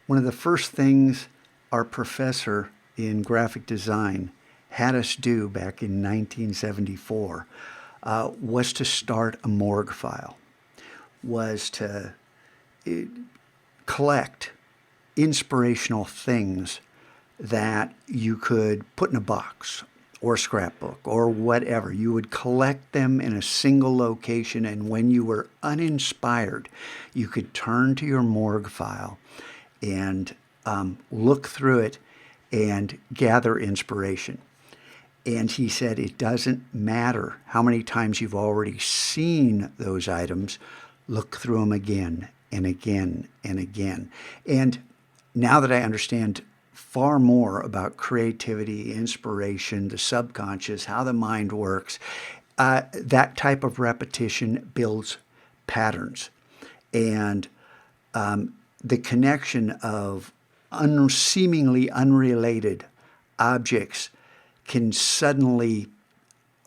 One of the first things our professor in graphic design had us do back in 1974 was to start a morgue file, was to collect inspirational things that you could put in a box or scrapbook or whatever. You would collect them in a single location, and when you were uninspired, you could turn to your morgue file and look through it and gather inspiration. And he said it doesn't matter how many times you've already seen those items, look through them again and again and again. And now that I understand far more about creativity, inspiration, the subconscious, how the mind works, that type of repetition builds patterns. And the connection of seemingly unrelated objects can suddenly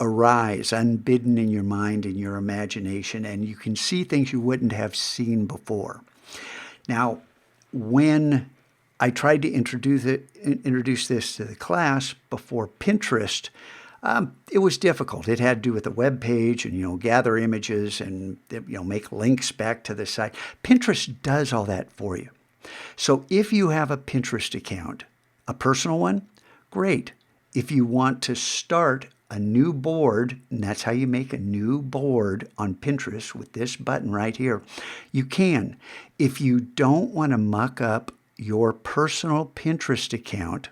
arise unbidden in your mind and your imagination, and you can see things you wouldn't have seen before. Now, when I tried to introduce this to the class before Pinterest, it was difficult. It had to do with the web page and, gather images and, make links back to the site. Pinterest does all that for you. So if you have a Pinterest account, a personal one, great. If you want to start a new board, and that's how you make a new board on Pinterest with this button right here, you can. If you don't want to muck up your personal Pinterest account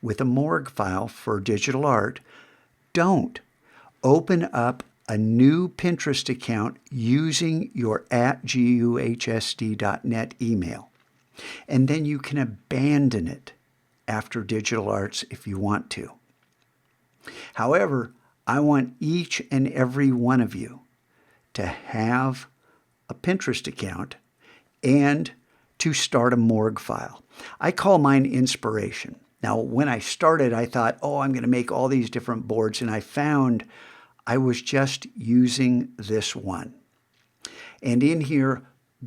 with a morgue file for digital art, don't. Open up a new Pinterest account using your @guhsd.net email. And then you can abandon it after digital arts if you want to. However, I want each and every one of you to have a Pinterest account and to start a morgue file. I call mine inspiration. Now, when I started, I thought, I'm going to make all these different boards, and I found I was just using this one. And in here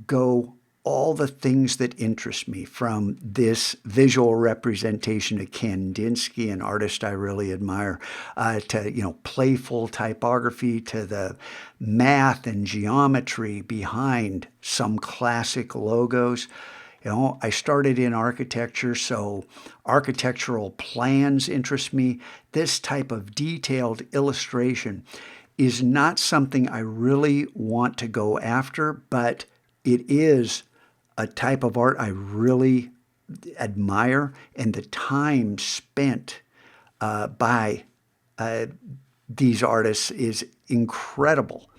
go all the things that interest me, from this visual representation of Kandinsky, an artist I really admire, to playful typography, to the math and geometry behind some classic logos. I started in architecture, so architectural plans interest me. This type of detailed illustration is not something I really want to go after, but it is a type of art I really admire, and the time spent by these artists is incredible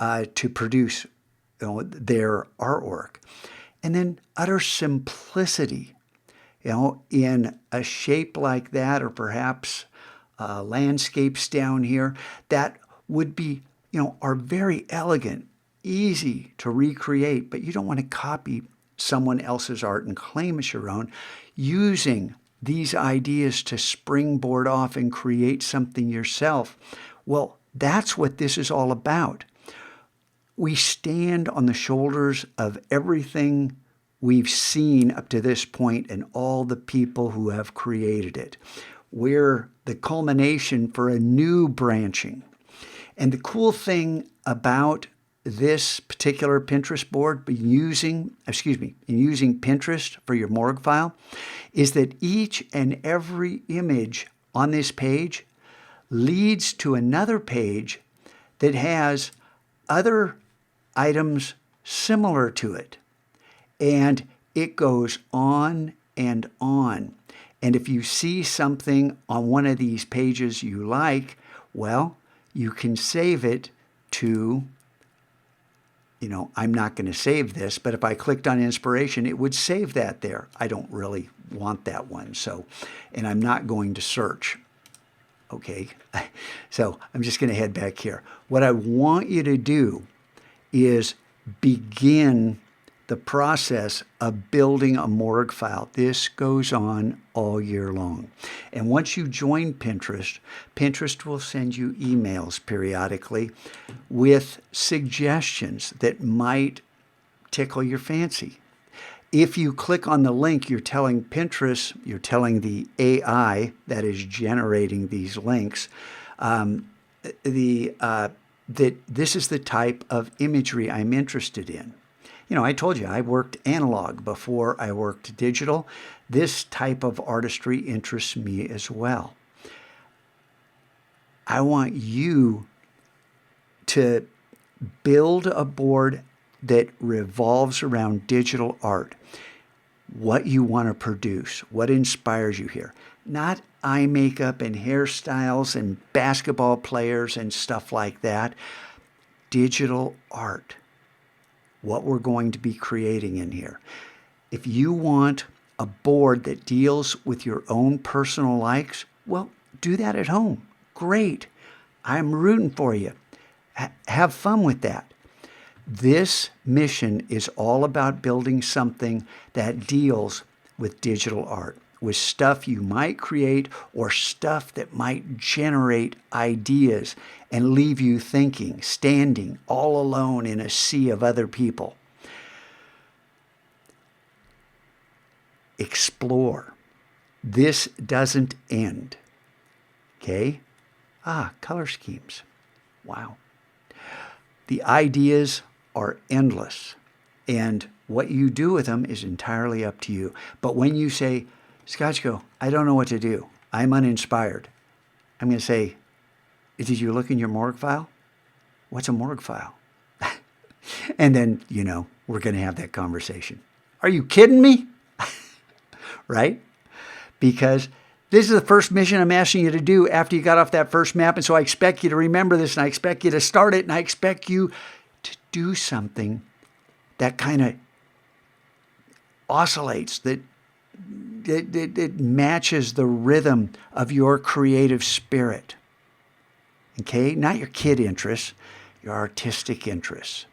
to produce their artwork. And then utter simplicity, in a shape like that, or perhaps landscapes down here that would be, are very elegant, easy to recreate, but you don't want to copy someone else's art and claim as your own. Using these ideas to springboard off and create something yourself. Well, that's what this is all about. We stand on the shoulders of everything we've seen up to this point and all the people who have created it. We're the culmination for a new branching. And the cool thing about this particular Pinterest board, using Pinterest for your morgue file, is that each and every image on this page leads to another page that has other items similar to it. And it goes on and on. And if you see something on one of these pages you like, well, you can save it to, I'm not going to save this, but if I clicked on inspiration, it would save that there. I don't really want that one. And I'm not going to search. Okay. So I'm just going to head back here. What I want you to do is begin the process of building a morgue file. This goes on all year long. And once you join Pinterest, Pinterest will send you emails periodically with suggestions that might tickle your fancy. If you click on the link, you're telling Pinterest, you're telling the AI that is generating these links, that this is the type of imagery I'm interested in. You know, I told you I worked analog before I worked digital. This type of artistry interests me as well. I want you to build a board that revolves around digital art. What you want to produce, what inspires you here. Not eye makeup and hairstyles and basketball players and stuff like that. Digital art. What we're going to be creating in here. If you want a board that deals with your own personal likes, well, do that at home. Great. I'm rooting for you. Have fun with that. This mission is all about building something that deals with digital art, with stuff you might create or stuff that might generate ideas and leave you thinking, standing all alone in a sea of other people. Explore. This doesn't end. Okay? Color schemes. Wow. The ideas are endless, and what you do with them is entirely up to you. But when you say, Scotchko, I don't know what to do, I'm uninspired, I'm going to say, did you look in your Morgue file? What's a Morgue file? And then, we're going to have that conversation. Are you kidding me? Right? Because this is the first mission I'm asking you to do after you got off that first map. And so I expect you to remember this, and I expect you to start it, and I expect you to do something that kind of oscillates, that matches the rhythm of your creative spirit. Okay? Not your kid interests, your artistic interests.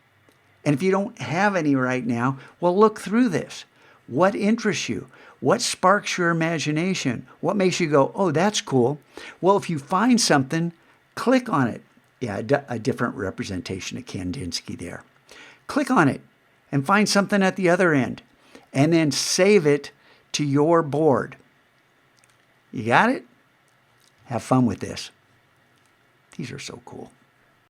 And if you don't have any right now, well, look through this. What interests you? What sparks your imagination? What makes you go, oh, that's cool? Well, if you find something, click on it. Yeah, a different representation of Kandinsky there. Click on it and find something at the other end, and then save it to your board. You got it? Have fun with this. These are so cool.